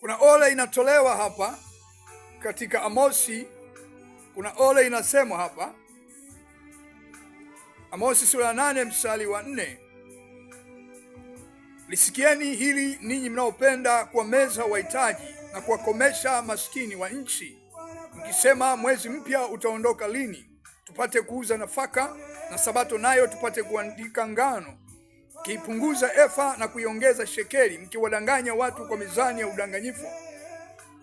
Kuna ole inatolewa hapa katika Amosi. Kuna ole inasemwa hapa Amosi sura ya 8 mstari wa 4. Lisikieni hili ninyi mnaopenda kuwameza wahitaji na kuwakomesha maskini wa nchi, mkisema, mwezi mpya utaondoka lini, tupate kuuza nafaka, na sabato nayo tupate kuandika ngano, mkiipunguza efa na kuiongeza shekeli, mkiwadanganya watu kwa mizani ya udanganyifu,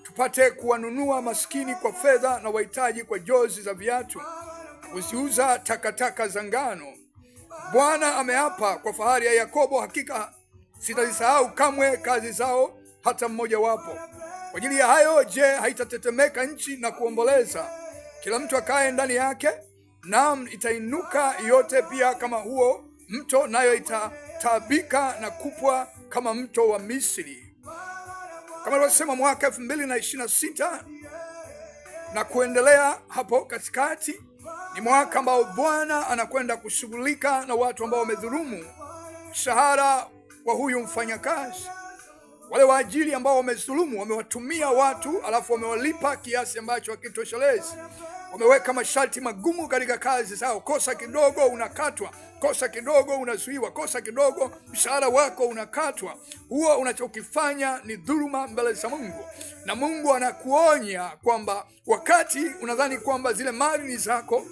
tupate kuwanunua maskini kwa fedha na wahitaji kwa jozi za viatu, kuziuza takataka za ngano. Bwana ameapa kwa fahari ya Yakobo, hakika sitazisahau kamwe kazi zao hata mmoja wapo. Kwa ajili ya hayo, je, haitatetemeka nchi na kuomboleza, kila mtu akae ndani yake? Naam, itainuka yote pia kama huo mto, nayo itataabika na kupwa kama mto wa Misri. Kama alivyosema, mwaka 2026 na kuendelea hapo katikati ni mwaka ambao Bwana anakwenda kushughulika na watu ambao wamedhulumu mshahara wa huyu mfanyakazi. Wale waajiri ambao wamedhulumu, wamewatumia watu alafu wamewalipa kiasi ambacho hakitoshelezi. Wameweka masharti magumu katika kazi zao. Kosa kidogo unakatwa, kosa kidogo unazuiwa, kosa kidogo mshahara wako unakatwa. Huo unachokifanya ni dhuluma mbele za Mungu, na Mungu anakuonya kwamba wakati unadhani kwamba zile mali ni zako,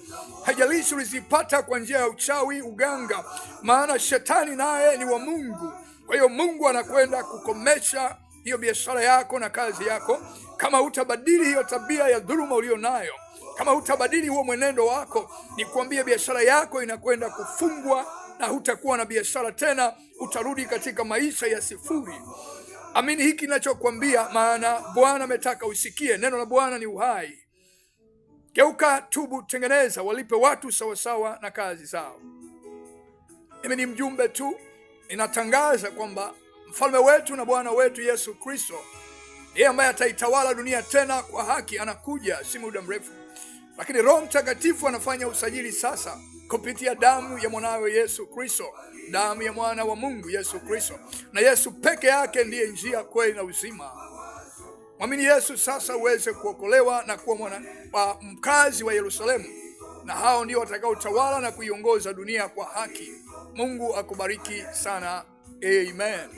haijalishi ulizipata kwa njia ya uchawi, uganga, maana shetani naye ni wa Mungu. Kwa hiyo Mungu anakwenda kukomesha hiyo biashara yako na kazi yako kama utabadili hiyo tabia ya dhuluma ulio nayo. Kama utabadili huo mwenendo wako, ni kuambia biashara yako inakwenda kufungwa na hutakuwa na biashara tena, utarudi katika maisha ya sifuri. Amini hiki ninachokuambia, maana Bwana ametaka usikie. Neno la Bwana ni uhai. Geuka, tubu, tengeneza, walipe watu sawasawa na kazi zao. Mimi ni mjumbe tu, ninatangaza kwamba mfalme wetu na Bwana wetu Yesu Kristo, yeye ambaye ataitawala dunia tena kwa haki, anakuja si muda mrefu. Lakini Roho Mtakatifu anafanya usajili sasa kupitia damu ya mwanawe Yesu Kristo, damu ya mwana wa Mungu Yesu Kristo. Na Yesu peke yake ndiye njia, kweli na uzima. Mwamini Yesu sasa uweze kuokolewa na kuwa mkazi wa Yerusalemu, na hao ndio watakaotawala na kuiongoza dunia kwa haki. Mungu akubariki sana. Amen.